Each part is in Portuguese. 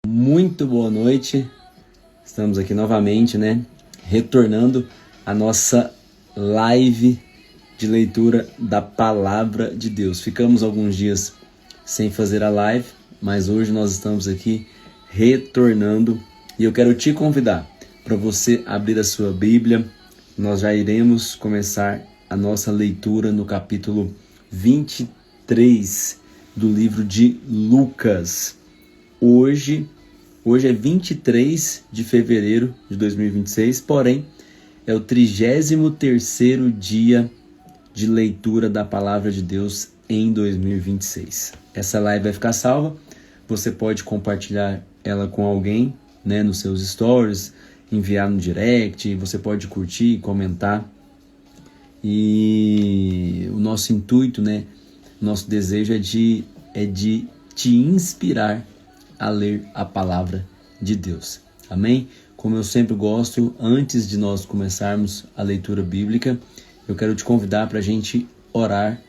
Muito boa noite, estamos aqui novamente, retornando a nossa live de leitura da Palavra de Deus. Ficamos alguns dias sem fazer a live, mas hoje nós estamos aqui retornando e eu quero te convidar para você abrir a sua Bíblia. Nós já iremos começar a nossa leitura no capítulo 23 do livro de Lucas. Hoje é 23 de fevereiro de 2026, porém é o 33º dia de leitura da Palavra de Deus em 2026. Essa live vai ficar salva, você pode compartilhar ela com alguém, nos seus stories, enviar no direct, você pode curtir, comentar. E o nosso intuito, nosso desejo é de te inspirar a ler a Palavra de Deus. Amém? Como eu sempre gosto, antes de nós começarmos a leitura bíblica, eu quero te convidar para a gente orar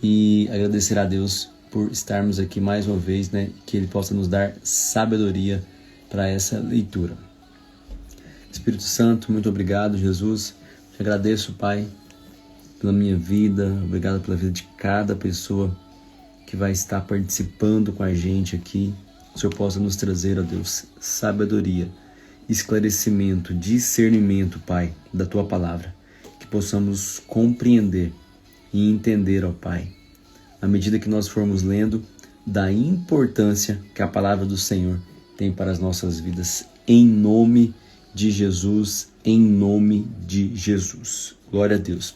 e agradecer a Deus por estarmos aqui mais uma vez, que Ele possa nos dar sabedoria para essa leitura. Espírito Santo, muito obrigado, Jesus. Te agradeço, Pai, pela minha vida, obrigado pela vida de cada pessoa que vai estar participando com a gente aqui. O Senhor possa nos trazer, ó Deus, sabedoria, esclarecimento, discernimento, Pai, da Tua Palavra. Que possamos compreender e entender, ó Pai, à medida que nós formos lendo, da importância que a Palavra do Senhor tem para as nossas vidas. Em nome de Jesus, em nome de Jesus. Glória a Deus.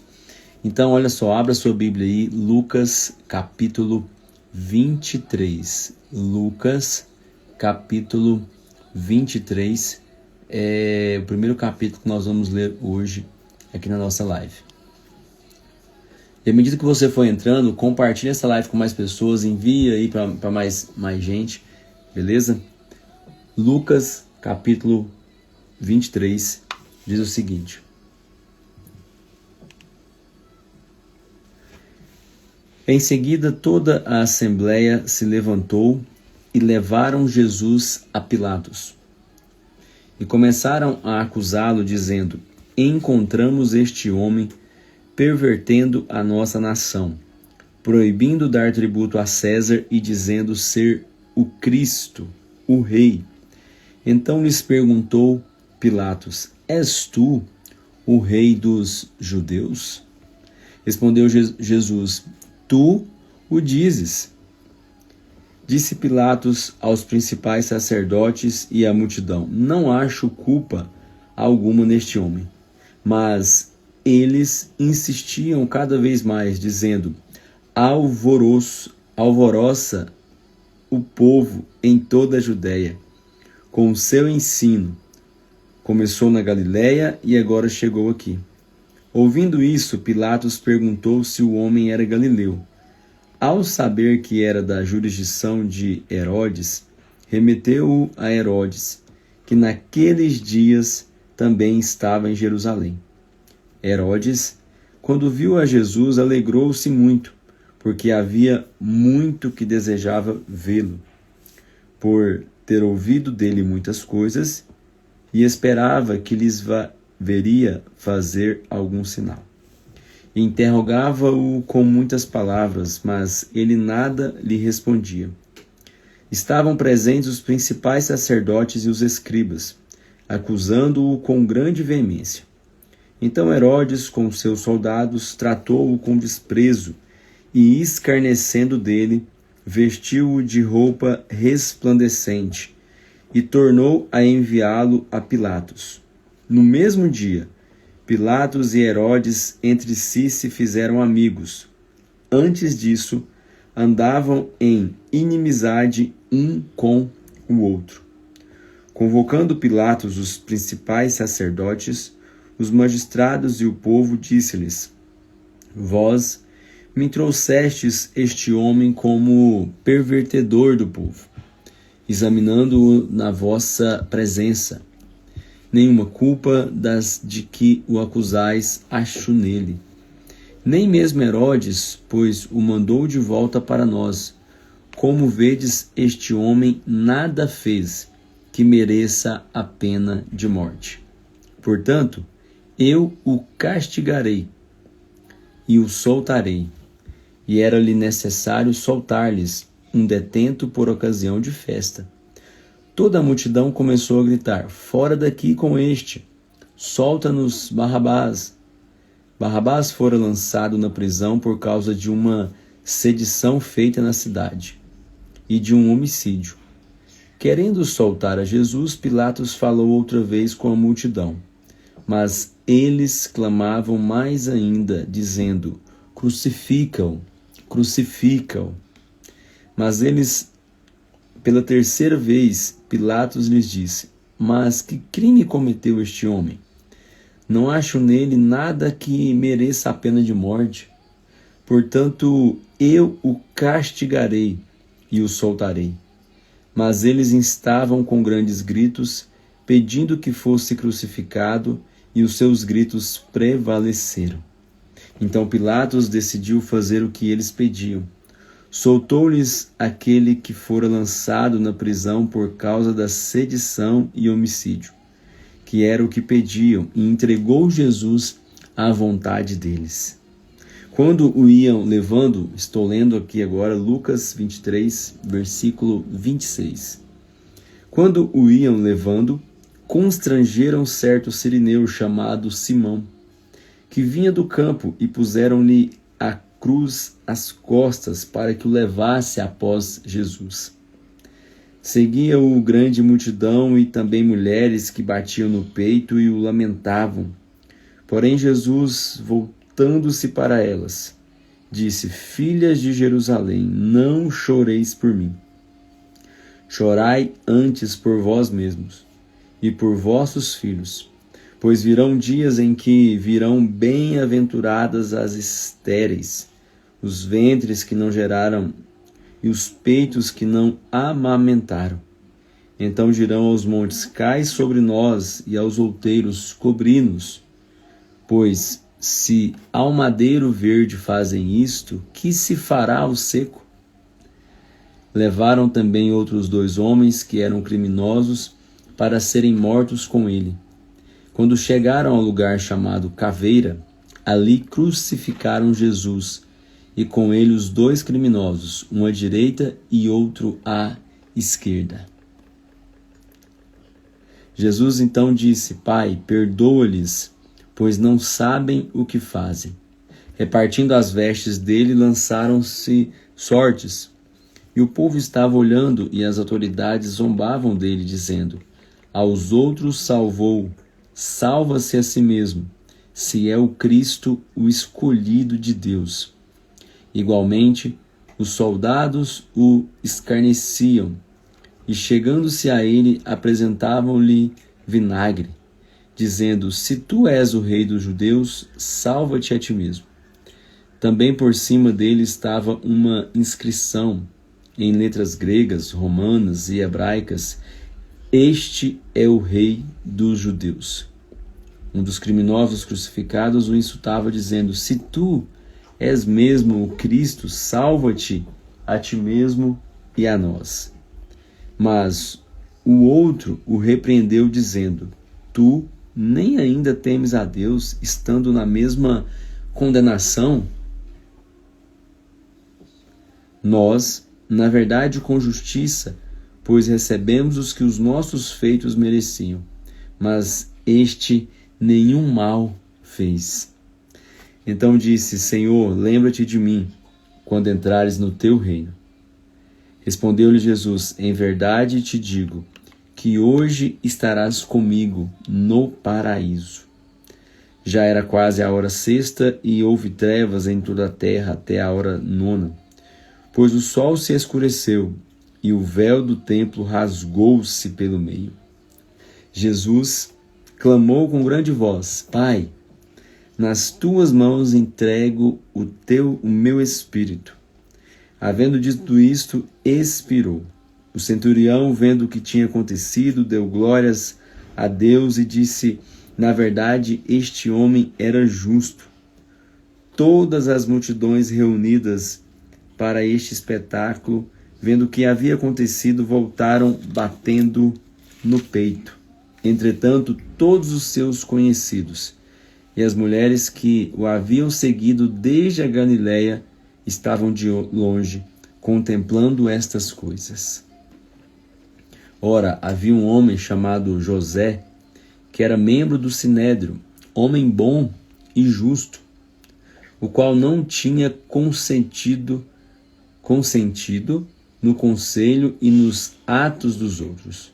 Então, olha só, abra sua Bíblia aí, Lucas capítulo 23. Lucas capítulo 23 é o primeiro capítulo que nós vamos ler hoje aqui na nossa live. E à medida que você for entrando, compartilhe essa live com mais pessoas, envie aí para mais gente, beleza? Lucas capítulo 23 diz o seguinte: Em seguida, toda a assembleia se levantou e levaram Jesus a Pilatos. E começaram a acusá-lo, dizendo: Encontramos este homem pervertendo a nossa nação, proibindo dar tributo a César e dizendo ser o Cristo, o Rei. Então lhes perguntou Pilatos: És tu o Rei dos judeus? Respondeu Jesus: Tu o dizes. Disse Pilatos aos principais sacerdotes e à multidão: Não acho culpa alguma neste homem. Mas eles insistiam cada vez mais, dizendo: Alvoroça o povo em toda a Judéia, com o seu ensino. Começou na Galiléia e agora chegou aqui. Ouvindo isso, Pilatos perguntou se o homem era galileu. Ao saber que era da jurisdição de Herodes, remeteu-o a Herodes, que naqueles dias também estava em Jerusalém. Herodes, quando viu a Jesus, alegrou-se muito, porque havia muito que desejava vê-lo, por ter ouvido dele muitas coisas, e esperava que lhes veria fazer algum sinal. Interrogava-o com muitas palavras, mas ele nada lhe respondia. Estavam presentes os principais sacerdotes e os escribas, acusando-o com grande veemência. Então Herodes, com seus soldados, tratou-o com desprezo e, escarnecendo dele, vestiu-o de roupa resplandecente e tornou a enviá-lo a Pilatos. No mesmo dia, Pilatos e Herodes entre si se fizeram amigos. Antes disso, andavam em inimizade um com o outro. Convocando Pilatos os principais sacerdotes, os magistrados e o povo, disse-lhes: Vós me trouxestes este homem como pervertedor do povo, examinando-o na vossa presença. Nenhuma culpa das de que o acusais acho nele. Nem mesmo Herodes, pois o mandou de volta para nós. Como vedes, este homem nada fez que mereça a pena de morte. Portanto, eu o castigarei e o soltarei. E era-lhe necessário soltar-lhes um detento por ocasião de festa. Toda a multidão começou a gritar: fora daqui com este! Solta-nos Barrabás! Barrabás fora lançado na prisão por causa de uma sedição feita na cidade e de um homicídio. Querendo soltar a Jesus, Pilatos falou outra vez com a multidão. Mas eles clamavam mais ainda, dizendo: crucifica-o, crucifica-o. Mas eles, pela terceira vez, Pilatos lhes disse: mas que crime cometeu este homem? Não acho nele nada que mereça a pena de morte. Portanto, eu o castigarei e o soltarei. Mas eles instavam com grandes gritos, pedindo que fosse crucificado, e os seus gritos prevaleceram. Então Pilatos decidiu fazer o que eles pediam. Soltou-lhes aquele que fora lançado na prisão por causa da sedição e homicídio, que era o que pediam, e entregou Jesus à vontade deles. Quando o iam levando, estou lendo aqui agora Lucas 23, versículo 26. Quando o iam levando, constrangeram certo sirineu chamado Simão, que vinha do campo, e puseram-lhe a cruz às costas para que o levasse após Jesus. Seguia-o grande multidão e também mulheres que batiam no peito e o lamentavam. Porém Jesus, voltando-se para elas, disse: filhas de Jerusalém, não choreis por mim. Chorai antes por vós mesmos e por vossos filhos, pois virão dias em que virão bem-aventuradas as estéreis, os ventres que não geraram e os peitos que não amamentaram. Então dirão aos montes: cai sobre nós, e aos outeiros: cobri-nos. Pois se ao madeiro verde fazem isto, que se fará ao seco? Levaram também outros 2 homens que eram criminosos para serem mortos com ele. Quando chegaram ao lugar chamado Caveira, ali crucificaram Jesus, e com ele os 2 criminosos, um à direita e outro à esquerda. Jesus então disse: Pai, perdoa-lhes, pois não sabem o que fazem. Repartindo as vestes dele, lançaram-se sortes. E o povo estava olhando, e as autoridades zombavam dele, dizendo: aos outros salvou, salva-se a si mesmo, se é o Cristo, o escolhido de Deus. Igualmente, os soldados o escarneciam, e chegando-se a ele, apresentavam-lhe vinagre, dizendo: se tu és o rei dos judeus, salva-te a ti mesmo. Também por cima dele estava uma inscrição, em letras gregas, romanas e hebraicas: este é o rei dos judeus. Um dos criminosos crucificados o insultava, dizendo: se tu és mesmo o Cristo, salva-te a ti mesmo e a nós. Mas o outro o repreendeu, dizendo: tu nem ainda temes a Deus, estando na mesma condenação? Nós, na verdade, com justiça, pois recebemos os que os nossos feitos mereciam, mas este nenhum mal fez. Então disse: Senhor, lembra-te de mim, quando entrares no teu reino. Respondeu-lhe Jesus: em verdade te digo, que hoje estarás comigo no paraíso. Já era quase a hora sexta, e houve trevas em toda a terra até a hora 9, pois o sol se escureceu, e o véu do templo rasgou-se pelo meio. Jesus clamou com grande voz: Pai, nas tuas mãos entrego o meu espírito. Havendo dito isto, expirou. O centurião, vendo o que tinha acontecido, deu glórias a Deus e disse: na verdade, este homem era justo. Todas as multidões reunidas para este espetáculo, vendo o que havia acontecido, voltaram batendo no peito. Entretanto, todos os seus conhecidos e as mulheres que o haviam seguido desde a Galiléia estavam de longe, contemplando estas coisas. Ora, havia um homem chamado José, que era membro do Sinédrio, homem bom e justo, o qual não tinha consentido no conselho e nos atos dos outros.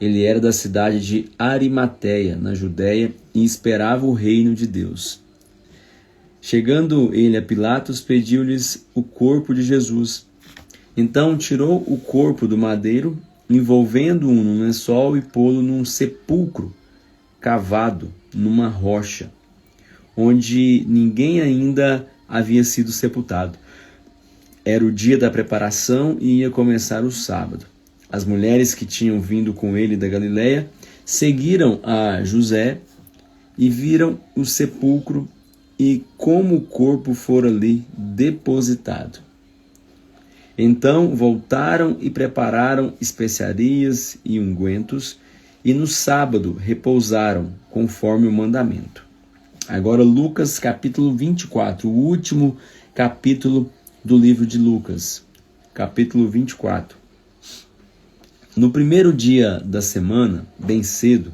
Ele era da cidade de Arimateia, na Judéia, e esperava o reino de Deus. Chegando ele a Pilatos, pediu-lhes o corpo de Jesus. Então tirou o corpo do madeiro, envolvendo-o num lençol e pô-lo num sepulcro cavado numa rocha, onde ninguém ainda havia sido sepultado. Era o dia da preparação e ia começar o sábado. As mulheres que tinham vindo com ele da Galiléia seguiram a José e viram o sepulcro e como o corpo fora ali depositado. Então voltaram e prepararam especiarias e ungüentos, e no sábado repousaram, conforme o mandamento. Agora Lucas capítulo 24, o último capítulo do livro de Lucas, capítulo 24. No primeiro dia da semana, bem cedo,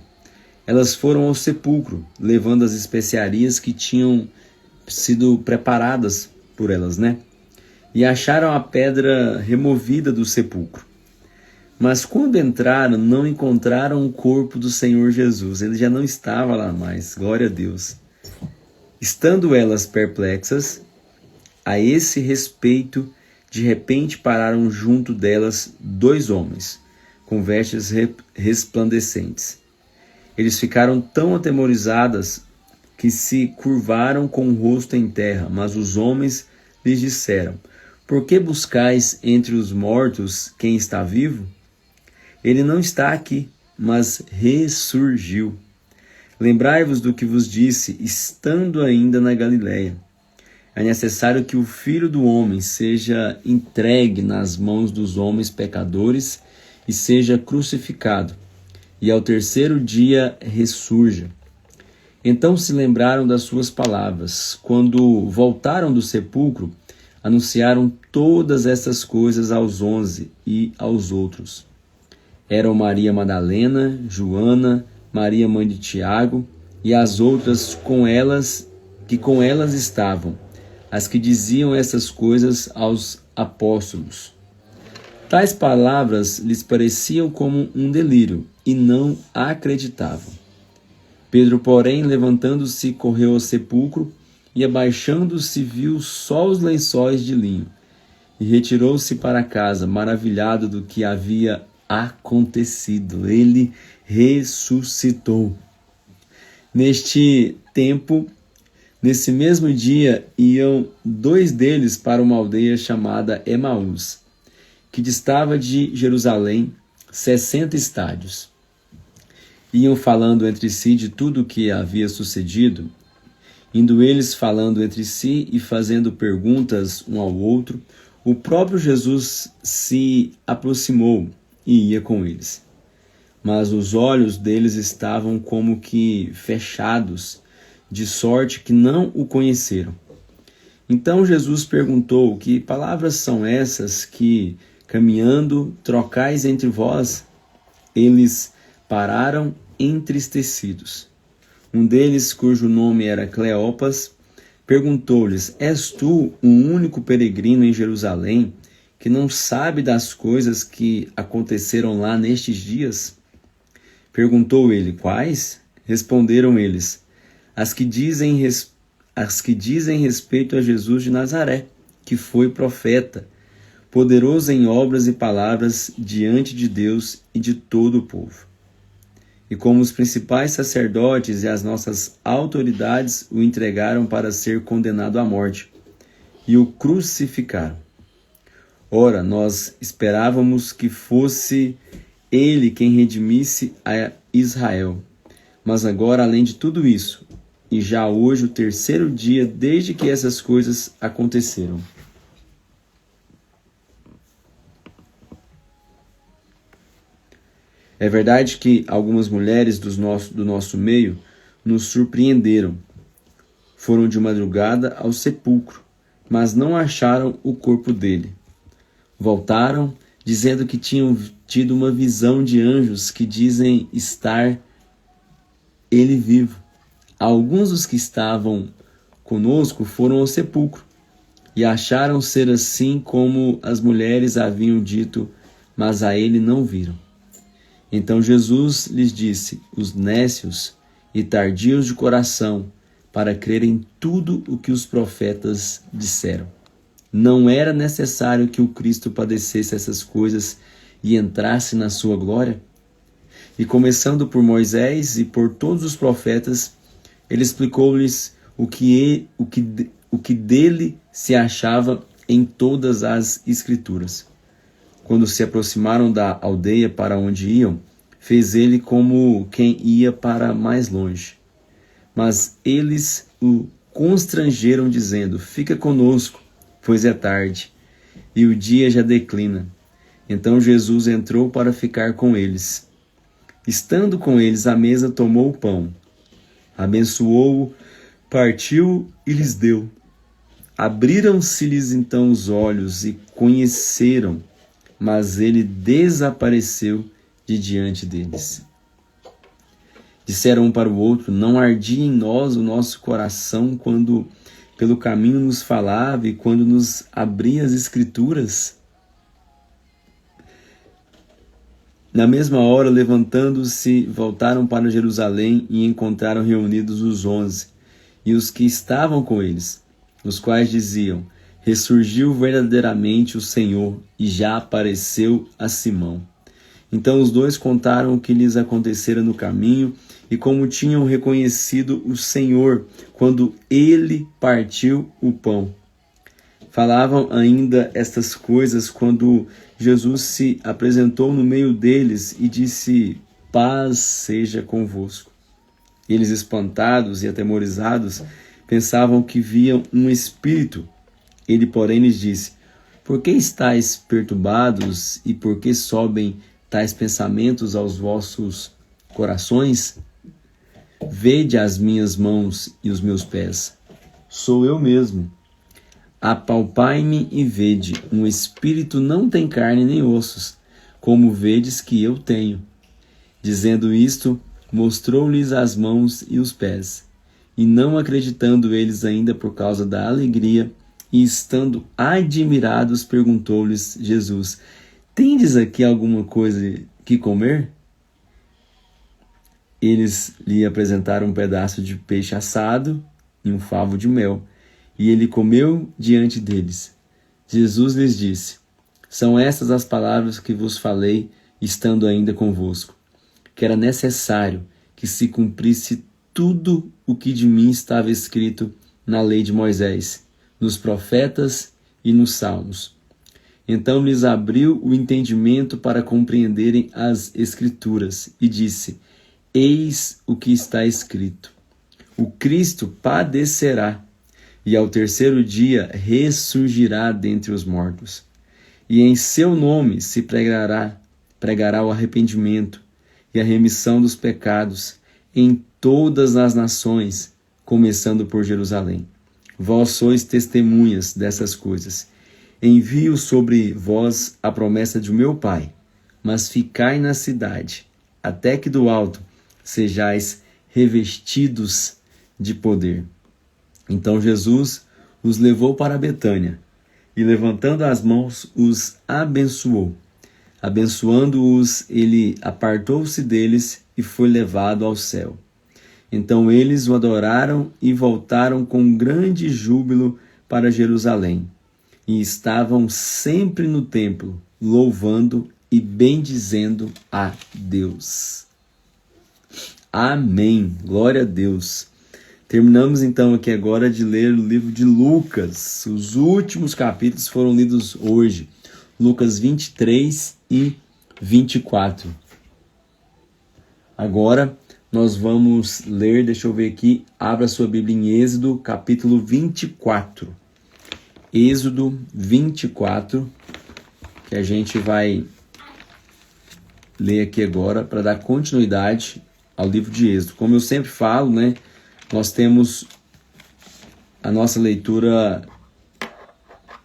elas foram ao sepulcro, levando as especiarias que tinham sido preparadas por elas, E acharam a pedra removida do sepulcro. Mas quando entraram, não encontraram o corpo do Senhor Jesus. Ele já não estava lá mais, glória a Deus. Estando elas perplexas, a esse respeito, de repente pararam junto delas 2 homens, com vestes resplandecentes. Eles ficaram tão atemorizadas que se curvaram com o rosto em terra, mas os homens lhes disseram: Por que buscais entre os mortos quem está vivo? Ele não está aqui, mas ressurgiu. Lembrai-vos do que vos disse, estando ainda na Galiléia. É necessário que o Filho do Homem seja entregue nas mãos dos homens pecadores e seja crucificado, e ao terceiro dia ressurja. Então se lembraram das suas palavras. Quando voltaram do sepulcro, anunciaram todas essas coisas aos 11 e aos outros. Eram Maria Madalena, Joana, Maria mãe de Tiago e as outras que com elas estavam, as que diziam essas coisas aos apóstolos. Tais palavras lhes pareciam como um delírio e não acreditavam. Pedro, porém, levantando-se, correu ao sepulcro e, abaixando-se, viu só os lençóis de linho e retirou-se para casa, maravilhado do que havia acontecido. Ele ressuscitou. Neste tempo, nesse mesmo dia, iam 2 deles para uma aldeia chamada Emaús, que distava de Jerusalém 60 estádios. Iam falando entre si de tudo o que havia sucedido. Indo eles falando entre si e fazendo perguntas um ao outro, o próprio Jesus se aproximou e ia com eles. Mas os olhos deles estavam como que fechados, de sorte que não o conheceram. Então Jesus perguntou: Que palavras são essas que, caminhando, trocais entre vós? Eles pararam entristecidos. Um deles, cujo nome era Cleopas, perguntou-lhes: És tu o único peregrino em Jerusalém que não sabe das coisas que aconteceram lá nestes dias? Perguntou ele: Quais? Responderam eles: As que dizem respeito a Jesus de Nazaré, que foi profeta, poderoso em obras e palavras diante de Deus e de todo o povo. E como os principais sacerdotes e as nossas autoridades o entregaram para ser condenado à morte, e o crucificaram. Ora, nós esperávamos que fosse ele quem redimisse a Israel. Mas agora, além de tudo isso, e já hoje o terceiro dia desde que essas coisas aconteceram. É verdade que algumas mulheres do nosso meio nos surpreenderam. Foram de madrugada ao sepulcro, mas não acharam o corpo dele. Voltaram, dizendo que tinham tido uma visão de anjos que dizem estar ele vivo. Alguns dos que estavam conosco foram ao sepulcro e acharam ser assim como as mulheres haviam dito, mas a ele não viram. Então Jesus lhes disse: os nécios e tardios de coração, para crerem tudo o que os profetas disseram. Não era necessário que o Cristo padecesse essas coisas e entrasse na sua glória? E começando por Moisés e por todos os profetas, ele explicou-lhes o que dele se achava em todas as Escrituras. Quando se aproximaram da aldeia para onde iam, fez ele como quem ia para mais longe. Mas eles o constrangeram, dizendo: fica conosco, pois é tarde, e o dia já declina. Então Jesus entrou para ficar com eles. Estando com eles à mesa, tomou o pão, abençoou-o, partiu e lhes deu. Abriram-se-lhes então os olhos e conheceram, mas ele desapareceu de diante deles. Disseram um para o outro: não ardia em nós o nosso coração quando pelo caminho nos falava e quando nos abria as Escrituras? Na mesma hora, levantando-se, voltaram para Jerusalém e encontraram reunidos os 11 e os que estavam com eles, os quais diziam: ressurgiu verdadeiramente o Senhor e já apareceu a Simão. Então os dois contaram o que lhes acontecera no caminho e como tinham reconhecido o Senhor quando ele partiu o pão. Falavam ainda estas coisas quando Jesus se apresentou no meio deles e disse: paz seja convosco. Eles, espantados e atemorizados, pensavam que viam um espírito. Ele, porém, lhes disse: por que estáis perturbados e por que sobem tais pensamentos aos vossos corações? Vede as minhas mãos e os meus pés. Sou eu mesmo. Apalpai-me e vede, um espírito não tem carne nem ossos, como vedes que eu tenho. Dizendo isto, mostrou-lhes as mãos e os pés. E não acreditando eles ainda por causa da alegria, e estando admirados, perguntou-lhes Jesus: tendes aqui alguma coisa que comer? Eles lhe apresentaram um pedaço de peixe assado e um favo de mel, e ele comeu diante deles. Jesus lhes disse: são estas as palavras que vos falei, estando ainda convosco, que era necessário que se cumprisse tudo o que de mim estava escrito na lei de Moisés, nos profetas e nos salmos. Então lhes abriu o entendimento para compreenderem as Escrituras, e disse: eis o que está escrito: o Cristo padecerá, e ao terceiro dia ressurgirá dentre os mortos. E em seu nome se pregará o arrependimento e a remissão dos pecados em todas as nações, começando por Jerusalém. Vós sois testemunhas dessas coisas. Envio sobre vós a promessa de meu Pai, mas ficai na cidade, até que do alto sejais revestidos de poder. Então Jesus os levou para Betânia, e levantando as mãos, os abençoou. Abençoando-os, ele apartou-se deles e foi levado ao céu. Então eles o adoraram e voltaram com grande júbilo para Jerusalém. E estavam sempre no templo, louvando e bendizendo a Deus. Amém. Glória a Deus. Terminamos então aqui agora de ler o livro de Lucas. Os últimos capítulos foram lidos hoje. Lucas 23 e 24. Agora nós vamos ler, deixa eu ver aqui, abra sua Bíblia em Êxodo, capítulo 24. Êxodo 24, que a gente vai ler aqui agora para dar continuidade ao livro de Êxodo. Como eu sempre falo, né, nós temos a nossa leitura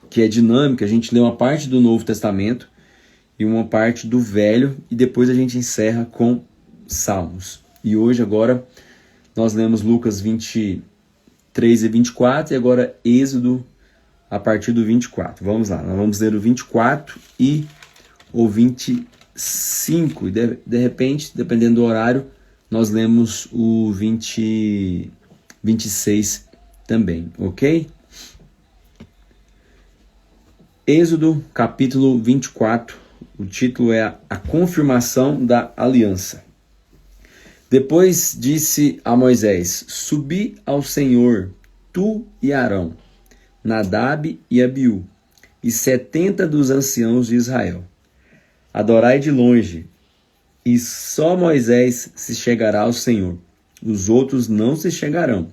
que é dinâmica. A gente lê uma parte do Novo Testamento e uma parte do Velho, e depois a gente encerra com Salmos. E hoje, agora, nós lemos Lucas 23 e 24, e agora Êxodo a partir do 24. Vamos lá, nós vamos ler o 24 e o 25. E de repente, dependendo do horário, nós lemos o 26 também, ok? Êxodo capítulo 24, o título é A Confirmação da Aliança. Depois disse a Moisés: Subi ao Senhor, tu e Arão, Nadab e Abiú, e 70 dos anciãos de Israel. Adorai de longe, e só Moisés se chegará ao Senhor. Os outros não se chegarão,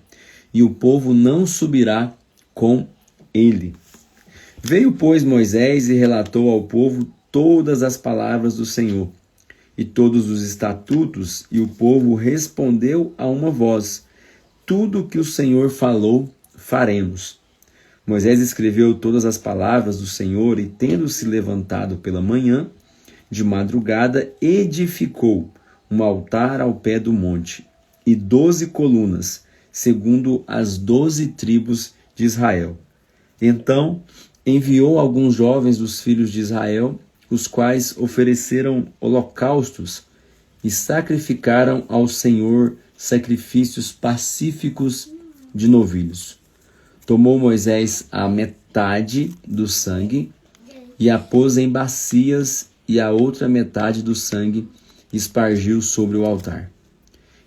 e o povo não subirá com ele. Veio, pois, Moisés e relatou ao povo todas as palavras do Senhor e todos os estatutos, e o povo respondeu a uma voz: tudo que o Senhor falou, faremos. Moisés escreveu todas as palavras do Senhor e, tendo-se levantado pela manhã, de madrugada, edificou um altar ao pé do monte e 12 colunas, segundo as 12 tribos de Israel. Então enviou alguns jovens dos filhos de Israel, os quais ofereceram holocaustos e sacrificaram ao Senhor sacrifícios pacíficos de novilhos. Tomou Moisés a metade do sangue e a pôs em bacias, e a outra metade do sangue espargiu sobre o altar.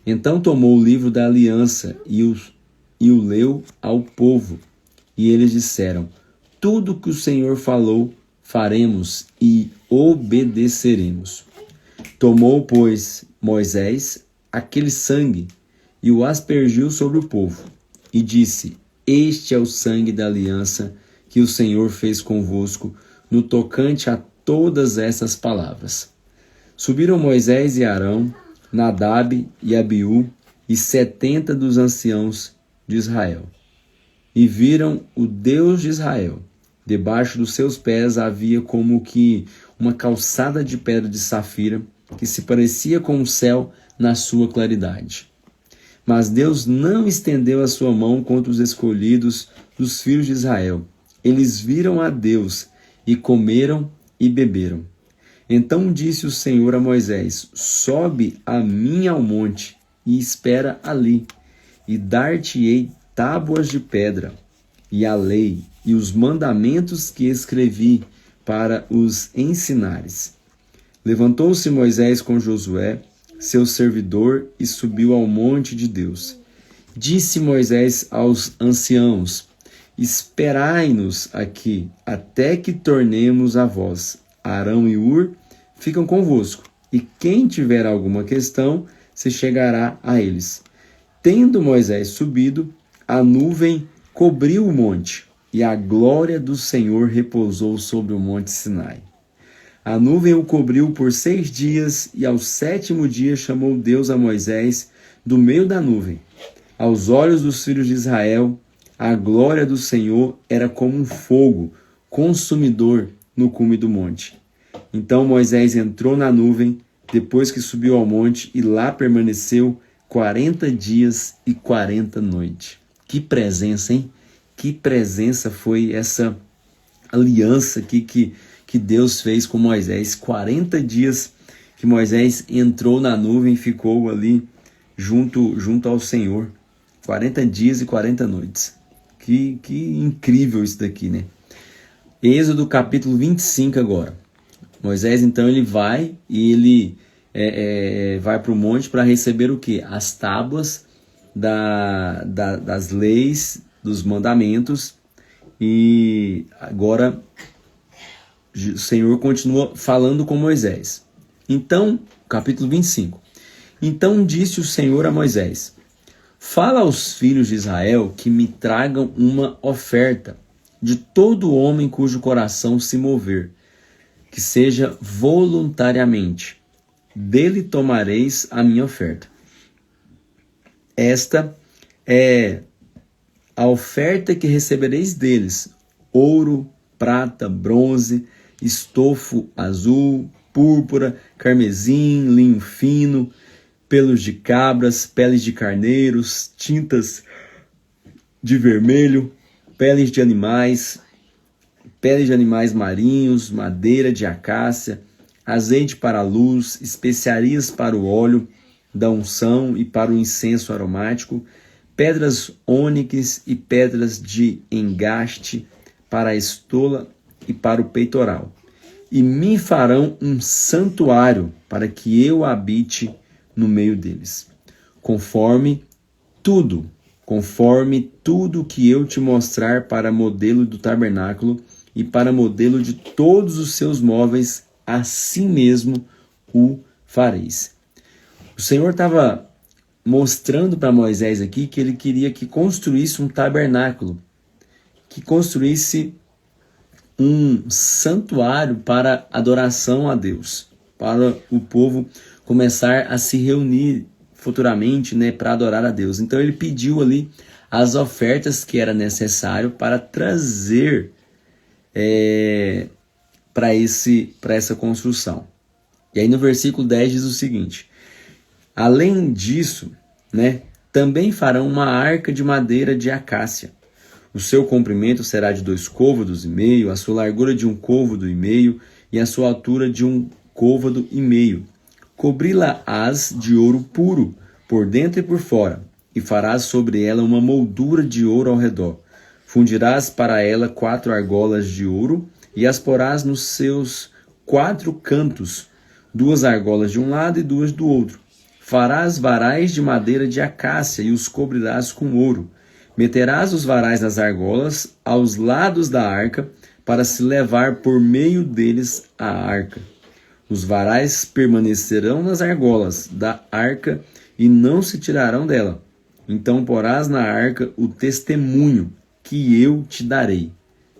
Então tomou o livro da aliança e o leu ao povo, e eles disseram: tudo que o Senhor falou, faremos e obedeceremos. Tomou, pois, Moisés aquele sangue e o aspergiu sobre o povo, e disse: este é o sangue da aliança que o Senhor fez convosco no tocante a todas essas palavras. Subiram Moisés e Arão, Nadab e Abiú, e 70 dos anciãos de Israel, e viram o Deus de Israel. Debaixo dos seus pés havia como que uma calçada de pedra de safira, que se parecia com o céu na sua claridade. Mas Deus não estendeu a sua mão contra os escolhidos dos filhos de Israel. Eles viram a Deus e comeram e beberam. Então disse o Senhor a Moisés: sobe a mim ao monte e espera ali, e dar-te-ei tábuas de pedra, e a lei e os mandamentos que escrevi para os ensinares. Levantou-se Moisés com Josué, seu servidor, e subiu ao monte de Deus. Disse Moisés aos anciãos: esperai-nos aqui, até que tornemos a vós. Arão e Ur ficam convosco, e quem tiver alguma questão se chegará a eles. Tendo Moisés subido, a nuvem cobriu o monte, e a glória do Senhor repousou sobre o monte Sinai. A nuvem o cobriu por 6 dias, e ao 7º dia chamou Deus a Moisés do meio da nuvem. Aos olhos dos filhos de Israel, a glória do Senhor era como um fogo consumidor no cume do monte. Então Moisés entrou na nuvem, depois que subiu ao monte, e lá permaneceu 40 dias e 40 noites. Que presença, hein? Que presença foi essa aliança que Deus fez com Moisés. 40 dias que Moisés entrou na nuvem e ficou ali junto ao Senhor. 40 dias e 40 noites. Que incrível isso daqui, né? Êxodo capítulo 25 agora. Moisés, então, ele vai e ele vai para o monte para receber o quê? As tábuas das leis, dos mandamentos. E agora o Senhor continua falando com Moisés. Então, capítulo 25. Então disse o Senhor a Moisés: fala aos filhos de Israel que me tragam uma oferta de todo homem cujo coração se mover, que seja voluntariamente. dele tomareis a minha oferta. Esta é a oferta que recebereis deles: ouro, prata, bronze, estofo azul, púrpura, carmesim, linho fino, pelos de cabras, peles de carneiros, tintas de vermelho, peles de animais marinhos, madeira de acácia, azeite para a luz, especiarias para o óleo da unção e para o incenso aromático, pedras ônix e pedras de engaste para a estola e para o peitoral. E me farão um santuário para que eu habite no meio deles, conforme tudo que eu te mostrar para modelo do tabernáculo e para modelo de todos os seus móveis, assim mesmo o fareis. O Senhor estava mostrando para Moisés aqui que ele queria que construísse um tabernáculo, que construísse um santuário para adoração a Deus, para o povo começar a se reunir futuramente, né, para adorar a Deus. Então ele pediu ali as ofertas que era necessário para trazer para essa construção. E aí no versículo 10 diz o seguinte: além disso, né, também farão uma arca de madeira de acácia. O seu comprimento será de 2,5 côvados, a sua largura de 1,5 côvado e a sua altura de 1,5 côvado. Cobri-la-ás de ouro puro, por dentro e por fora, e farás sobre ela uma moldura de ouro ao redor. Fundirás para ela 4 argolas de ouro, e as porás nos seus 4 cantos, 2 argolas de um lado e 2 do outro. Farás varais de madeira de acácia, e os cobrirás com ouro. Meterás os varais nas argolas aos lados da arca, para se levar por meio deles a arca. Os varais permanecerão nas argolas da arca e não se tirarão dela. Então porás na arca o testemunho que eu te darei.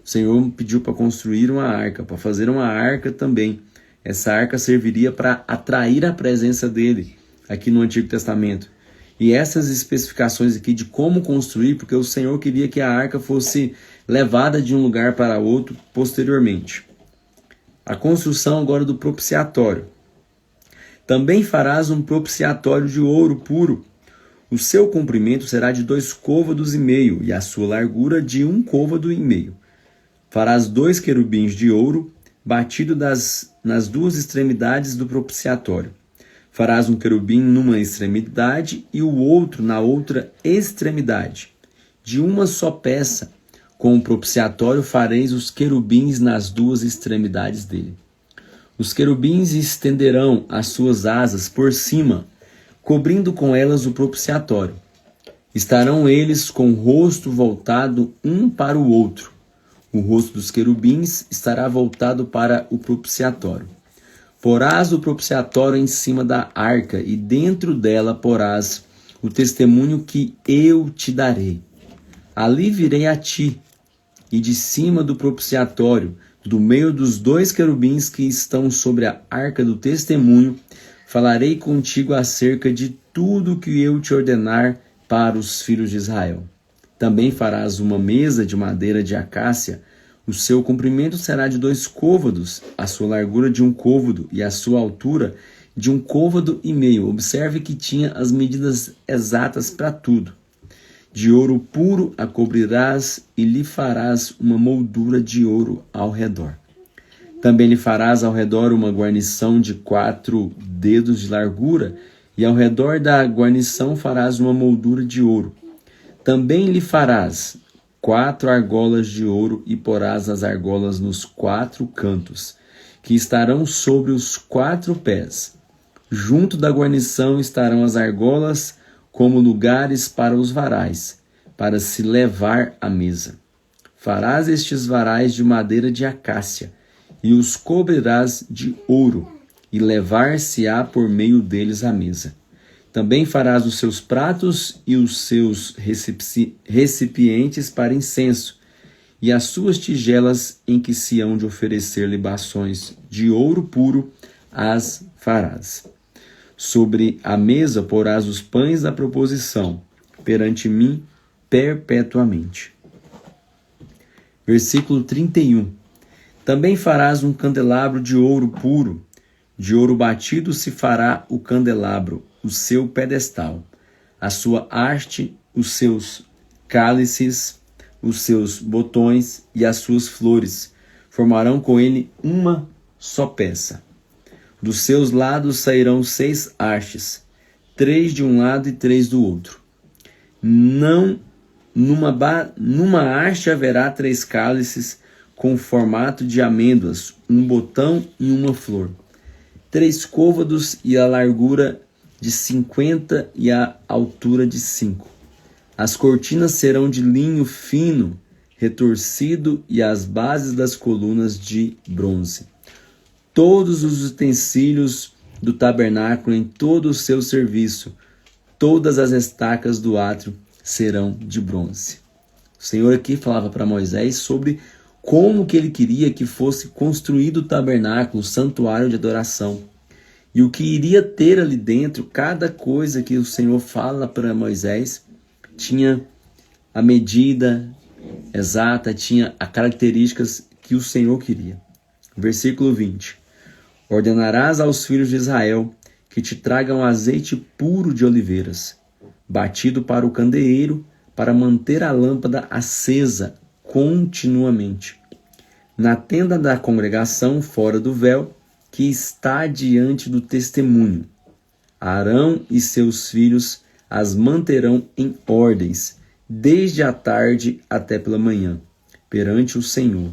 O Senhor me pediu para construir uma arca, para fazer uma arca também. Essa arca serviria para atrair a presença dele aqui no Antigo Testamento. E essas especificações aqui de como construir, porque o Senhor queria que a arca fosse levada de um lugar para outro posteriormente. A construção agora do propiciatório. Também farás um propiciatório de ouro puro. O seu comprimento será de 2,5 côvados e a sua largura de 1,5 côvado. Farás 2 querubins de ouro, batido nas 2 extremidades do propiciatório. Farás um querubim numa extremidade e o outro na outra extremidade. De uma só peça, com o propiciatório fareis os querubins nas 2 extremidades dele. Os querubins estenderão as suas asas por cima, cobrindo com elas o propiciatório. Estarão eles com o rosto voltado um para o outro. O rosto dos querubins estará voltado para o propiciatório. Porás o propiciatório em cima da arca, e dentro dela porás o testemunho que eu te darei. Ali virei a ti, e de cima do propiciatório, do meio dos 2 querubins que estão sobre a arca do testemunho, falarei contigo acerca de tudo que eu te ordenar para os filhos de Israel. Também farás uma mesa de madeira de acácia. O seu comprimento será de 2 côvados, a sua largura de 1 côvado e a sua altura de 1,5 côvado. Observe que tinha as medidas exatas para tudo. De ouro puro a cobrirás e lhe farás uma moldura de ouro ao redor. Também lhe farás ao redor uma guarnição de 4 dedos de largura, e ao redor da guarnição farás uma moldura de ouro. Também lhe farás 4 argolas de ouro e porás as argolas nos 4 cantos, que estarão sobre os 4 pés. Junto da guarnição estarão as argolas como lugares para os varais, para se levar à mesa. Farás estes varais de madeira de acácia, e os cobrirás de ouro, e levar-se-á por meio deles à mesa. Também farás os seus pratos e os seus recipientes para incenso, e as suas tigelas em que se hão de oferecer libações de ouro puro as farás. Sobre a mesa porás os pães da proposição, perante mim perpetuamente. Versículo 31. Também farás um candelabro de ouro puro, de ouro batido se fará o candelabro, o seu pedestal, a sua haste, os seus cálices, os seus botões e as suas flores. Formarão com ele uma só peça. Dos seus lados sairão 6 hastes, 3 de um lado e 3 do outro. Numa haste haverá 3 cálices com formato de amêndoas, um botão e uma flor. 3 côvados e a largura de 50 e a altura de 5. As cortinas serão de linho fino, retorcido, e as bases das colunas de bronze. Todos os utensílios do tabernáculo em todo o seu serviço, todas as estacas do átrio serão de bronze. O Senhor aqui falava para Moisés sobre como que ele queria que fosse construído o tabernáculo, o santuário de adoração. E o que iria ter ali dentro, cada coisa que o Senhor fala para Moisés, tinha a medida exata, tinha as características que o Senhor queria. Versículo 20. Ordenarás aos filhos de Israel que te tragam azeite puro de oliveiras, batido para o candeeiro, para manter a lâmpada acesa continuamente. Na tenda da congregação, fora do véu, que está diante do testemunho. Arão e seus filhos as manterão em ordens, desde a tarde até pela manhã, perante o Senhor.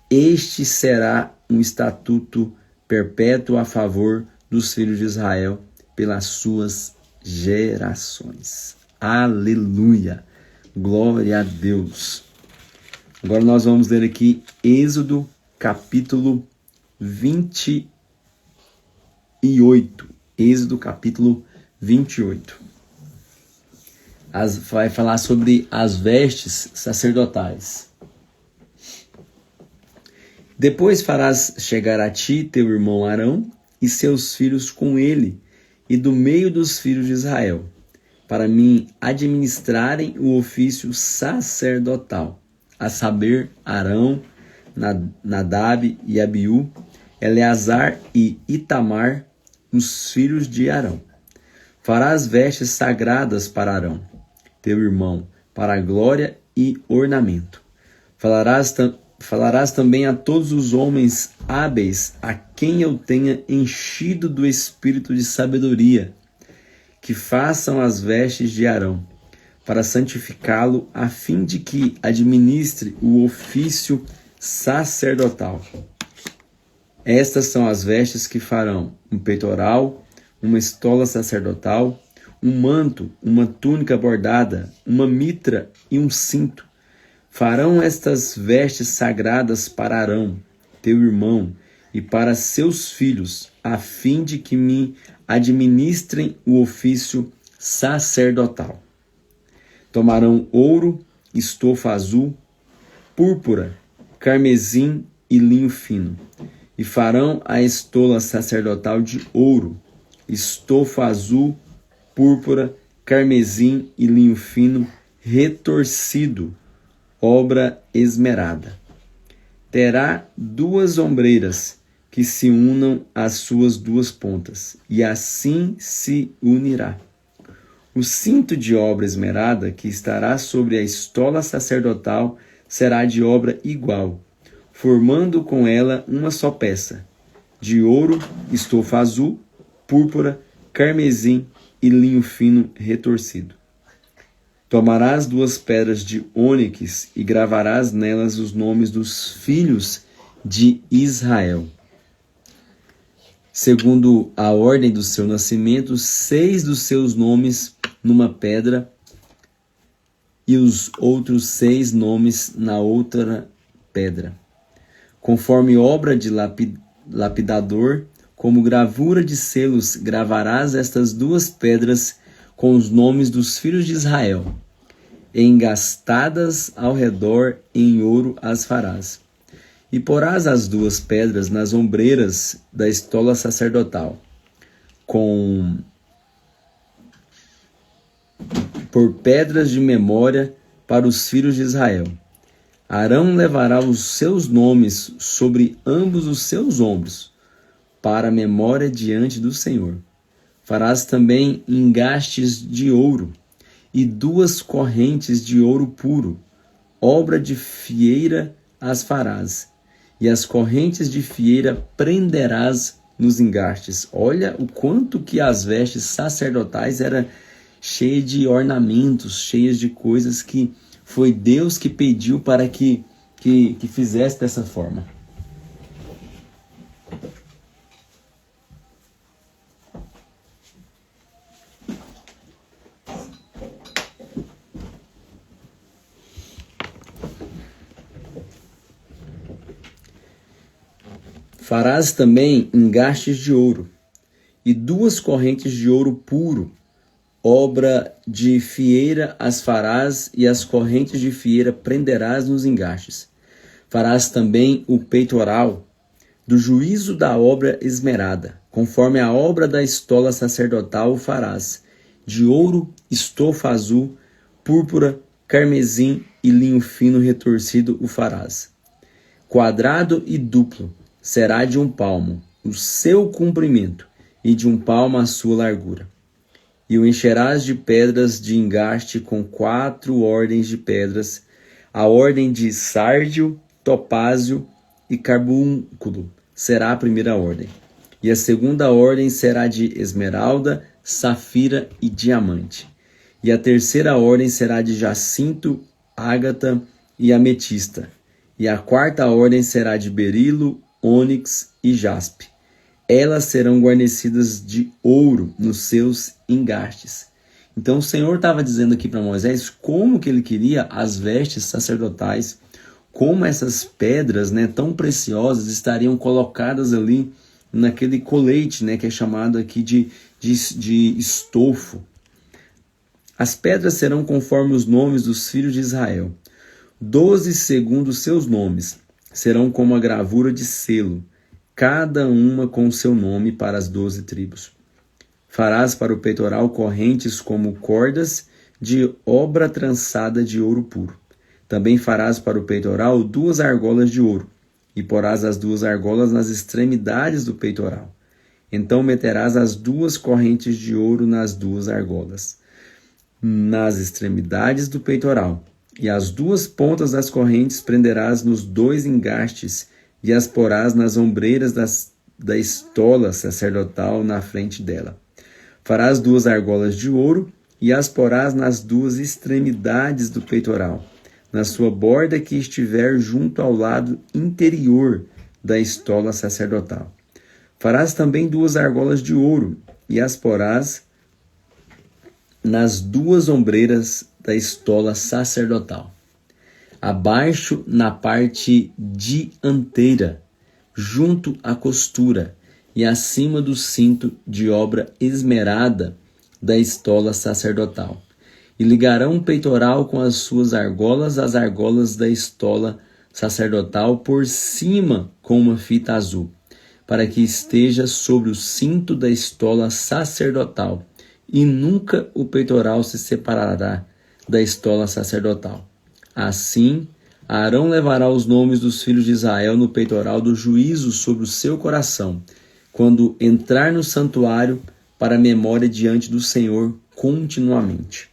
Este será um estatuto perpétuo a favor dos filhos de Israel pelas suas gerações. Aleluia! Glória a Deus! Agora nós vamos ler aqui Êxodo capítulo 28. Êxodo capítulo 28. Vai falar sobre as vestes sacerdotais. Depois farás chegar a ti teu irmão Arão e seus filhos com ele, e do meio dos filhos de Israel, para mim administrarem o ofício sacerdotal, a saber, Arão, Nadab e Abiú, Eleazar e Itamar, os filhos de Arão. Farás vestes sagradas para Arão, teu irmão, para a glória e ornamento. Falarás também a todos os homens hábeis a quem eu tenha enchido do espírito de sabedoria, que façam as vestes de Arão, para santificá-lo, a fim de que administre o ofício sacerdotal. Estas são as vestes que farão: um peitoral, uma estola sacerdotal, um manto, uma túnica bordada, uma mitra e um cinto. Farão estas vestes sagradas para Arão, teu irmão, e para seus filhos, a fim de que me administrem o ofício sacerdotal. Tomarão ouro, estofa azul, púrpura, carmesim e linho fino, e farão a estola sacerdotal de ouro, estofa azul, púrpura, carmesim e linho fino, retorcido, obra esmerada. Terá 2 ombreiras que se unam às suas 2 pontas, e assim se unirá. O cinto de obra esmerada que estará sobre a estola sacerdotal será de obra igual, formando com ela uma só peça, de ouro, estofa azul, púrpura, carmesim e linho fino retorcido. Tomarás 2 pedras de ônix e gravarás nelas os nomes dos filhos de Israel, segundo a ordem do seu nascimento, 6 dos seus nomes numa pedra e os outros 6 nomes na outra pedra. Conforme obra de lapidador, como gravura de selos, gravarás estas 2 pedras com os nomes dos filhos de Israel. Engastadas ao redor em ouro as farás. E porás as 2 pedras nas ombreiras da estola sacerdotal. por pedras de memória para os filhos de Israel. Arão levará os seus nomes sobre ambos os seus ombros, para a memória diante do Senhor. Farás também engastes de ouro e 2 correntes de ouro puro, obra de fieira as farás, e as correntes de fieira prenderás nos engastes. Olha o quanto que as vestes sacerdotais eram cheias de ornamentos, cheias de coisas que foi Deus que pediu para que fizesse dessa forma. Farás também engastes de ouro e 2 correntes de ouro puro, obra de fieira as farás, e as correntes de fieira prenderás nos engastes. Farás também o peitoral do juízo da obra esmerada, conforme a obra da estola sacerdotal o farás, de ouro, estofa azul, púrpura, carmesim e linho fino retorcido o farás. Quadrado e duplo será de 1 palmo o seu comprimento, e de 1 palmo a sua largura. E o encherás de pedras de engaste com 4 ordens de pedras, a ordem de sárdio, topázio e carbúnculo será a primeira ordem. E a segunda ordem será de esmeralda, safira e diamante. E a terceira ordem será de jacinto, ágata e ametista. E a quarta ordem será de berilo, ônix e jaspe. Elas serão guarnecidas de ouro nos seus engastes. Então o Senhor estava dizendo aqui para Moisés como que ele queria as vestes sacerdotais, como essas pedras, né, tão preciosas estariam colocadas ali naquele colete, né, que é chamado aqui de estofo. As pedras serão conforme os nomes dos filhos de Israel, 12 segundo seus nomes, serão como a gravura de selo, cada uma com o seu nome para as 12 tribos. Farás para o peitoral correntes como cordas de obra trançada de ouro puro. Também farás para o peitoral 2 argolas de ouro, e porás as 2 argolas nas extremidades do peitoral. Então meterás as 2 correntes de ouro nas 2 argolas, nas extremidades do peitoral, e as 2 pontas das correntes prenderás nos 2 engastes, e as porás nas ombreiras da estola sacerdotal na frente dela. Farás 2 argolas de ouro, e as porás nas 2 extremidades do peitoral, na sua borda que estiver junto ao lado interior da estola sacerdotal. Farás também 2 argolas de ouro, e as porás nas 2 ombreiras da estola sacerdotal, abaixo na parte dianteira, junto à costura, e acima do cinto de obra esmerada da estola sacerdotal. E ligarão o peitoral com as suas argolas, as argolas da estola sacerdotal por cima com uma fita azul, para que esteja sobre o cinto da estola sacerdotal, e nunca o peitoral se separará da estola sacerdotal. Assim, Arão levará os nomes dos filhos de Israel no peitoral do juízo sobre o seu coração, quando entrar no santuário para a memória diante do Senhor continuamente.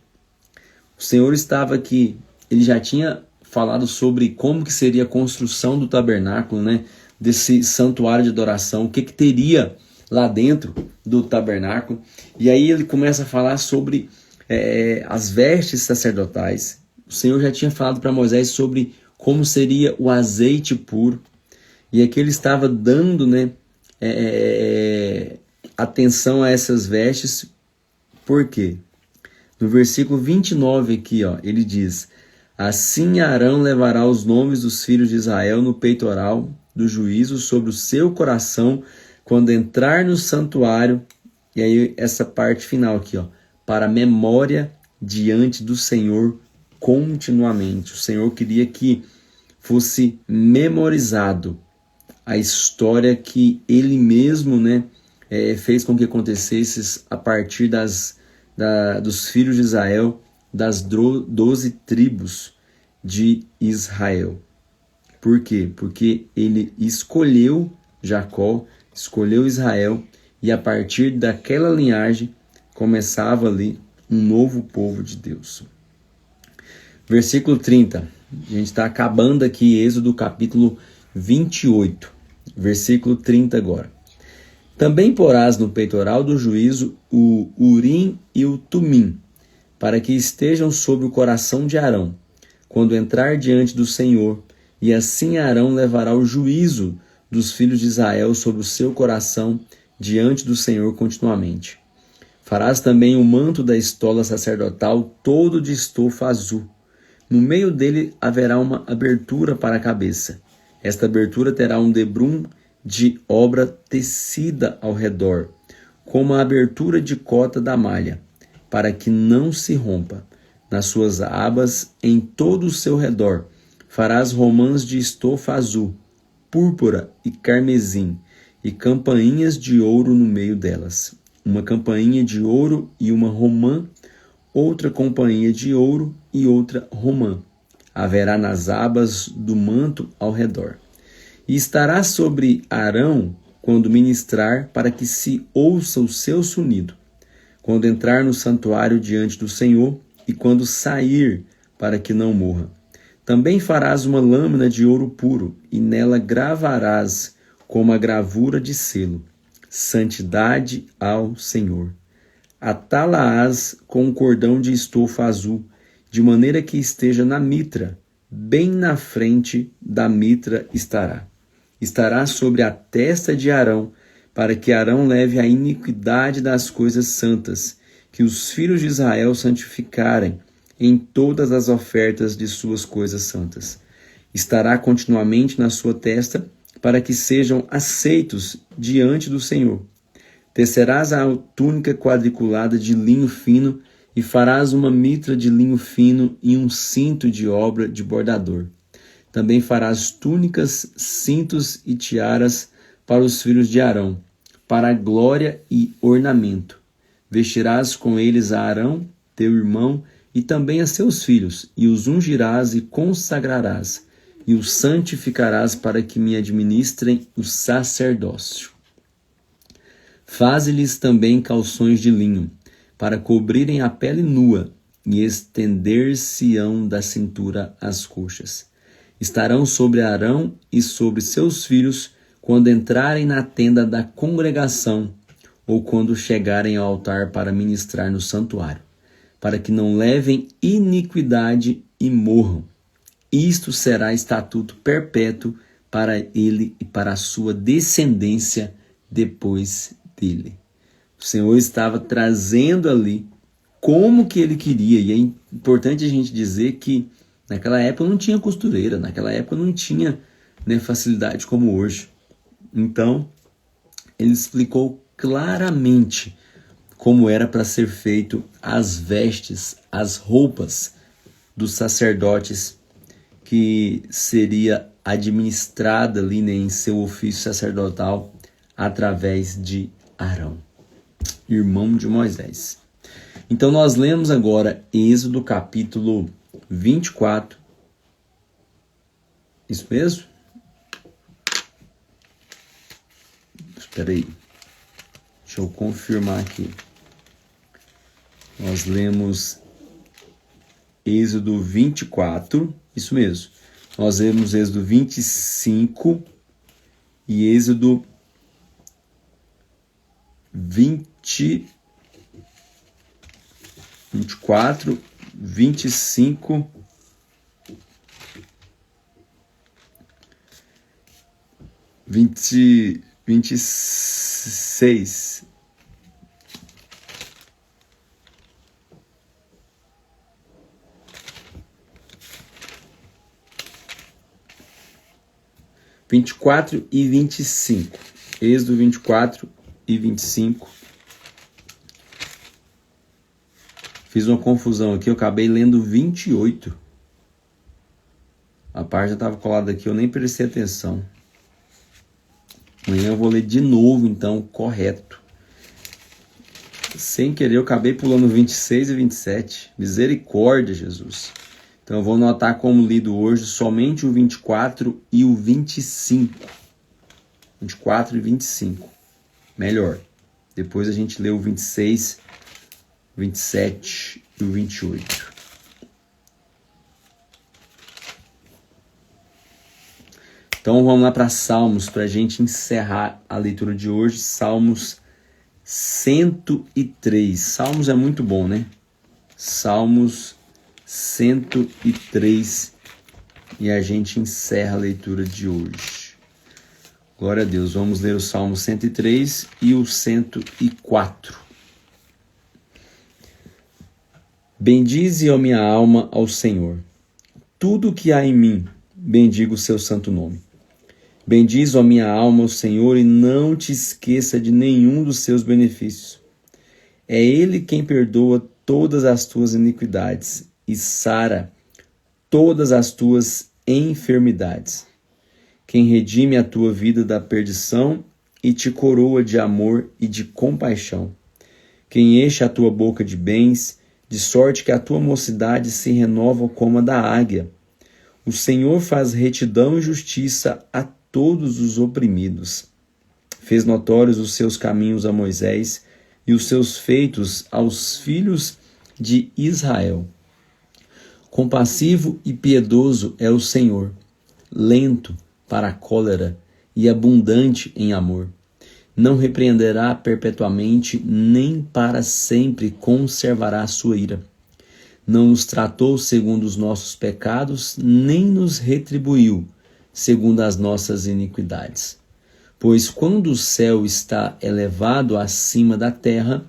O Senhor estava aqui, ele já tinha falado sobre como que seria a construção do tabernáculo, né? Desse santuário de adoração, o que teria lá dentro do tabernáculo. E aí ele começa a falar sobre as vestes sacerdotais. O Senhor já tinha falado para Moisés sobre como seria o azeite puro. E aqui ele estava dando, né, atenção a essas vestes. Por quê? No versículo 29 aqui, ó, ele diz: assim Arão levará os nomes dos filhos de Israel no peitoral do juízo sobre o seu coração quando entrar no santuário. E aí essa parte final aqui, ó, para memória diante do Senhor continuamente. O Senhor queria que fosse memorizado a história que ele mesmo, né, fez com que acontecesse a partir dos filhos de Israel, das 12 tribos de Israel. Por quê? Porque ele escolheu Jacó, escolheu Israel, e a partir daquela linhagem começava ali um novo povo de Deus. Versículo 30. A gente está acabando aqui Êxodo capítulo 28. Versículo 30 agora. Também porás no peitoral do juízo o Urim e o Tumim, para que estejam sobre o coração de Arão, quando entrar diante do Senhor, e assim Arão levará o juízo dos filhos de Israel sobre o seu coração diante do Senhor continuamente. Farás também o manto da estola sacerdotal todo de estofa azul. No meio dele haverá uma abertura para a cabeça. Esta abertura terá um debrum de obra tecida ao redor, como a abertura de cota da malha, para que não se rompa. Nas suas abas, em todo o seu redor, farás romãs de estofa azul, púrpura e carmesim, e campainhas de ouro no meio delas. Uma campainha de ouro e uma romã, outra campainha de ouro e outra romã. Haverá nas abas do manto ao redor. E estará sobre Arão quando ministrar, para que se ouça o seu sonido, quando entrar no santuário diante do Senhor e quando sair, para que não morra. Também farás uma lâmina de ouro puro, e nela gravarás como a gravura de selo: santidade ao Senhor. Atá-la-ás com um cordão de estofa azul, de maneira que esteja na mitra, bem na frente da mitra estará. Estará sobre a testa de Arão, para que Arão leve a iniquidade das coisas santas, que os filhos de Israel santificarem em todas as ofertas de suas coisas santas. Estará continuamente na sua testa, para que sejam aceitos diante do Senhor. Tecerás a túnica quadriculada de linho fino, e farás uma mitra de linho fino e um cinto de obra de bordador. Também farás túnicas, cintos e tiaras para os filhos de Arão, para a glória e ornamento. Vestirás com eles a Arão, teu irmão, e também a seus filhos, e os ungirás e consagrarás, e os santificarás para que me administrem o sacerdócio. Faze-lhes também calções de linho, para cobrirem a pele nua, e estender-se-ão da cintura às coxas. Estarão sobre Arão e sobre seus filhos quando entrarem na tenda da congregação, ou quando chegarem ao altar para ministrar no santuário, para que não levem iniquidade e morram. Isto será estatuto perpétuo para ele e para a sua descendência depois dele. O Senhor estava trazendo ali como que ele queria, e é importante a gente dizer que naquela época não tinha costureira, naquela época não tinha facilidade como hoje. Então, ele explicou claramente como era para ser feito as vestes, as roupas dos sacerdotes, que seria administrada ali em seu ofício sacerdotal através de Arão, irmão de Moisés. Então nós lemos agora Êxodo capítulo 24. Isso mesmo? Espera aí. Deixa eu confirmar aqui. Nós lemos Êxodo 24. Isso mesmo. Nós lemos Êxodo 25 e Êxodo 24, 25, 26. Vinte e quatro e 25. Êxodo 24 e 25. Fiz uma confusão aqui, eu acabei lendo 28. A parte já estava colada aqui, eu nem prestei atenção. Amanhã eu vou ler de novo, então, correto. Sem querer, eu acabei pulando 26 e 27. Misericórdia, Jesus. Então eu vou anotar como lido hoje somente o 24 e o 25. 24 e 25. Melhor. Depois a gente lê o 26, 27 e o 28. Então vamos lá para Salmos, para a gente encerrar a leitura de hoje. Salmos 103. Salmos é muito bom, né? Salmos 103. E a gente encerra a leitura de hoje. Glória a Deus. Vamos ler o Salmo 103 e o 104. Bendize, ó minha alma, ao Senhor. Tudo o que há em mim, bendiga o seu santo nome. Bendize, ó minha alma, ao Senhor, e não te esqueça de nenhum dos seus benefícios. É Ele quem perdoa todas as tuas iniquidades e sara todas as tuas enfermidades. Quem redime a tua vida da perdição e te coroa de amor e de compaixão. Quem enche a tua boca de bens, de sorte que a tua mocidade se renova como a da águia. O Senhor faz retidão e justiça a todos os oprimidos. Fez notórios os seus caminhos a Moisés e os seus feitos aos filhos de Israel. Compassivo e piedoso é o Senhor, lento para a cólera e abundante em amor. Não repreenderá perpetuamente, nem para sempre conservará a sua ira. Não nos tratou segundo os nossos pecados, nem nos retribuiu segundo as nossas iniquidades. Pois quando o céu está elevado acima da terra,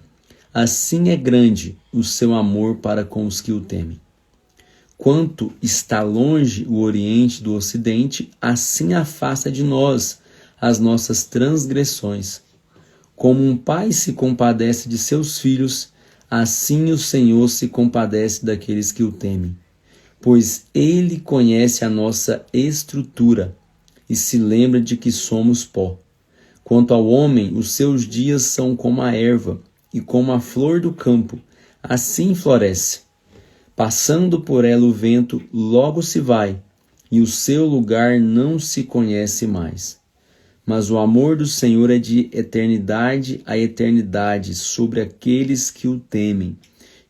assim é grande o seu amor para com os que o temem. Quanto está longe o Oriente do Ocidente, assim afasta de nós as nossas transgressões. Como um pai se compadece de seus filhos, assim o Senhor se compadece daqueles que o temem. Pois Ele conhece a nossa estrutura e se lembra de que somos pó. Quanto ao homem, os seus dias são como a erva e como a flor do campo, assim floresce. Passando por ela o vento, logo se vai, e o seu lugar não se conhece mais. Mas o amor do Senhor é de eternidade a eternidade sobre aqueles que o temem,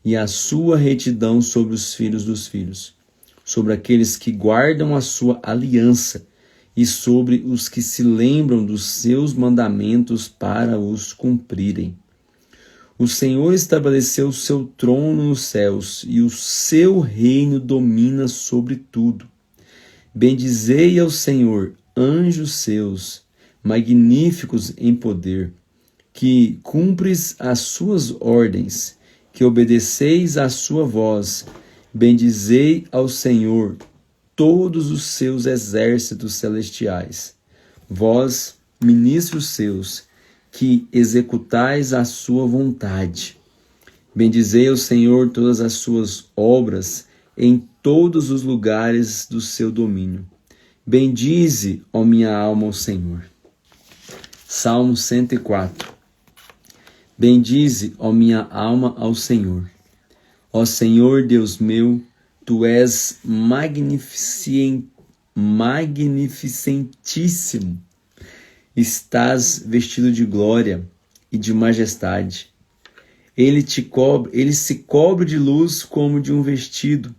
e a sua retidão sobre os filhos dos filhos, sobre aqueles que guardam a sua aliança, e sobre os que se lembram dos seus mandamentos para os cumprirem. O Senhor estabeleceu o seu trono nos céus, e o seu reino domina sobre tudo. Bendizei ao Senhor, anjos seus, magníficos em poder, que cumpres as suas ordens, que obedeceis à sua voz. Bendizei ao Senhor, todos os seus exércitos celestiais. Vós, ministros seus, que executais a sua vontade. Bendizei ao Senhor todas as suas obras em todos os lugares do seu domínio. Bendize, ó minha alma, ao Senhor. Salmo 104. Bendize, ó minha alma, ao Senhor. Ó Senhor, Deus meu, Tu és magnificentíssimo. Estás vestido de glória e de majestade. Ele se cobre de luz como de um vestido,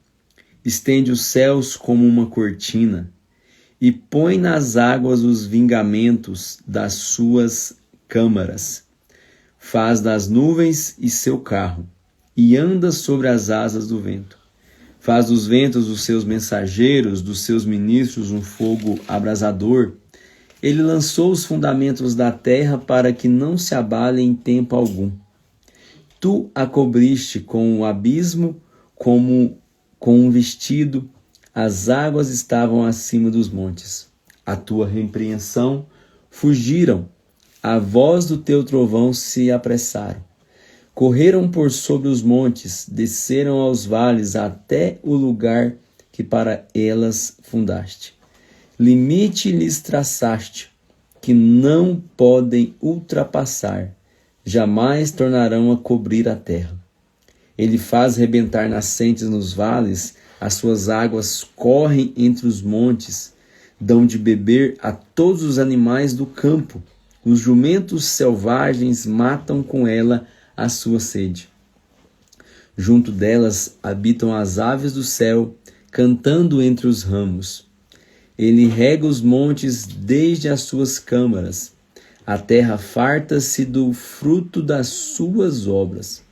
estende os céus como uma cortina, e põe nas águas os vingamentos das suas câmaras. Faz das nuvens e seu carro, e anda sobre as asas do vento. Faz dos ventos os seus mensageiros, dos seus ministros um fogo abrasador. Ele lançou os fundamentos da terra para que não se abale em tempo algum. Tu a cobriste com o abismo, como com um vestido, as águas estavam acima dos montes. A tua repreensão fugiram, a voz do teu trovão se apressaram. Correram por sobre os montes, desceram aos vales até o lugar que para elas fundaste. Limite lhes traçaste, que não podem ultrapassar. jamais tornarão a cobrir a terra. Ele faz rebentar nascentes nos vales, as suas águas correm entre os montes, dão de beber a todos os animais do campo. Os jumentos selvagens matam com ela a sua sede. Junto delas habitam as aves do céu, cantando entre os ramos. Ele rega os montes desde as suas câmaras. A terra farta-se do fruto das suas obras.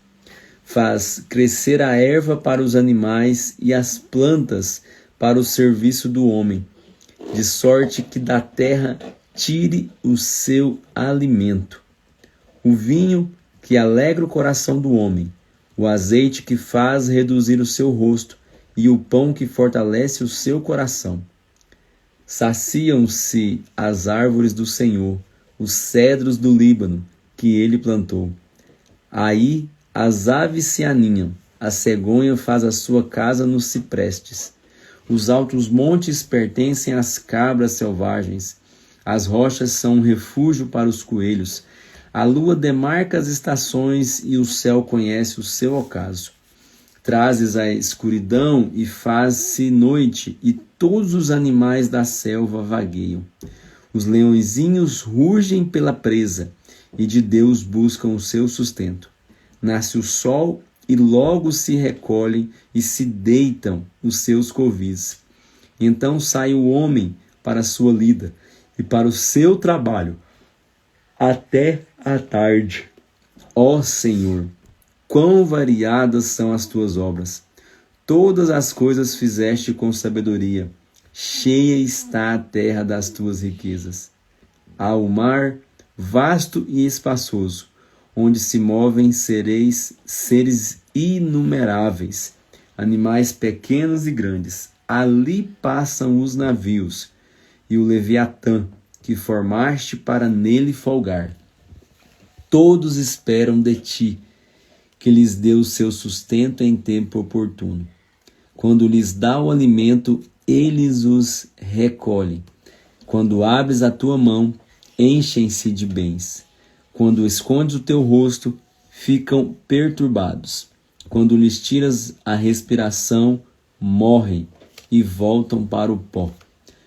Faz crescer a erva para os animais e as plantas para o serviço do homem, de sorte que da terra tire o seu alimento. O vinho que alegra o coração do homem, o azeite que faz reduzir o seu rosto e o pão que fortalece o seu coração. Saciam-se as árvores do Senhor, os cedros do Líbano, que ele plantou. Aí as aves se aninham, a cegonha faz a sua casa nos ciprestes. Os altos montes pertencem às cabras selvagens, as rochas são um refúgio para os coelhos. A lua demarca as estações e o céu conhece o seu ocaso. Trazes a escuridão e faz-se noite, e todos os animais da selva vagueiam. Os leõezinhos rugem pela presa, e de Deus buscam o seu sustento. Nasce o sol, e logo se recolhem e se deitam os seus covis. Então sai o homem para a sua lida, e para o seu trabalho, até a tarde. Ó Senhor, quão variadas são as tuas obras! Todas as coisas fizeste com sabedoria. Cheia está a terra das tuas riquezas. Há o mar, vasto e espaçoso, onde se movem seres inumeráveis, animais pequenos e grandes. Ali passam os navios, e o Leviatã, que formaste para nele folgar. Todos esperam de ti, que lhes dê o seu sustento em tempo oportuno. Quando lhes dá o alimento, eles os recolhem. Quando abres a tua mão, enchem-se de bens. Quando escondes o teu rosto, ficam perturbados. Quando lhes tiras a respiração, morrem e voltam para o pó.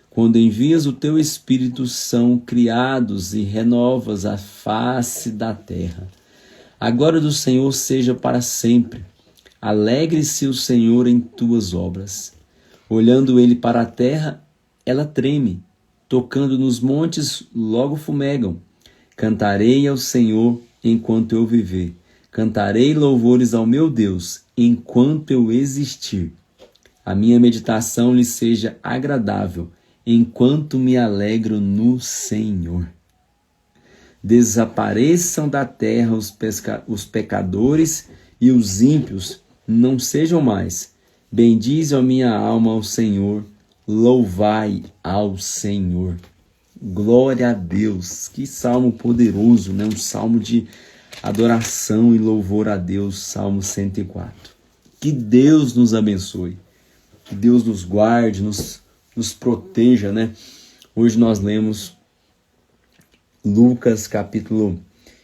Quando envias o teu Espírito, são criados e renovas a face da terra. A glória do Senhor seja para sempre. Alegre-se o Senhor em tuas obras. Olhando ele para a terra, ela treme. Tocando nos montes, logo fumegam. Cantarei ao Senhor enquanto eu viver. Cantarei louvores ao meu Deus enquanto eu existir. A minha meditação lhe seja agradável, enquanto me alegro no Senhor. Desapareçam da terra os pecadores e os ímpios, não sejam mais. Bendize a minha alma ao Senhor, louvai ao Senhor. Glória a Deus, que salmo poderoso, né? Um salmo de adoração e louvor a Deus, Salmo 104. Que Deus nos abençoe, que Deus nos guarde, nos proteja, né? Hoje nós lemos Lucas capítulo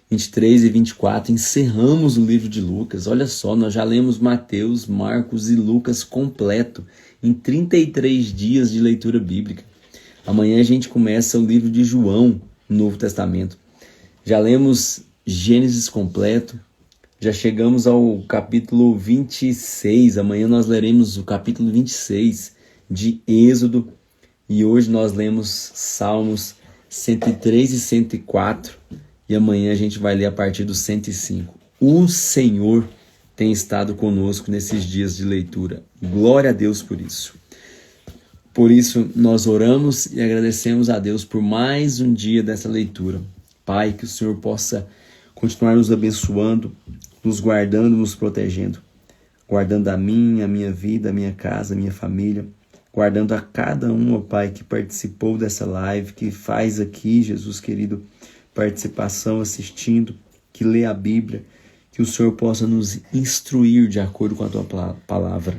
23 e 24, encerramos o livro de Lucas. Olha só, nós já lemos Mateus, Marcos e Lucas completo, em 33 dias de leitura bíblica. Amanhã a gente começa o livro de João, no Novo Testamento. Já lemos Gênesis completo, já chegamos ao capítulo 26, amanhã nós leremos o capítulo 26 de Êxodo, e hoje nós lemos Salmos 103 e 104, e amanhã a gente vai ler a partir do 105. O Senhor tem estado conosco nesses dias de leitura. Glória a Deus por isso. Por isso, nós oramos e agradecemos a Deus por mais um dia dessa leitura. Pai, que o Senhor possa continuar nos abençoando, nos guardando, nos protegendo. Guardando a minha vida, a minha casa, a minha família. Guardando a cada um, ó Pai, que participou dessa live, que faz aqui, Jesus querido, participação assistindo, que lê a Bíblia. Que o Senhor possa nos instruir de acordo com a Tua palavra.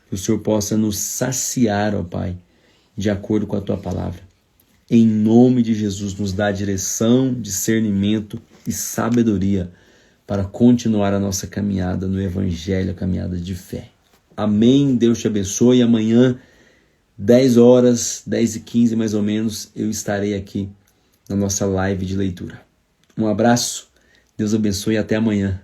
Que o Senhor possa nos saciar, ó Pai, de acordo com a Tua palavra. Em nome de Jesus, nos dá direção, discernimento e sabedoria para continuar a nossa caminhada no Evangelho, a caminhada de fé. Amém. Deus te abençoe. Amanhã, 10 horas, 10h15 mais ou menos, eu estarei aqui na nossa live de leitura. Um abraço, Deus abençoe e até amanhã.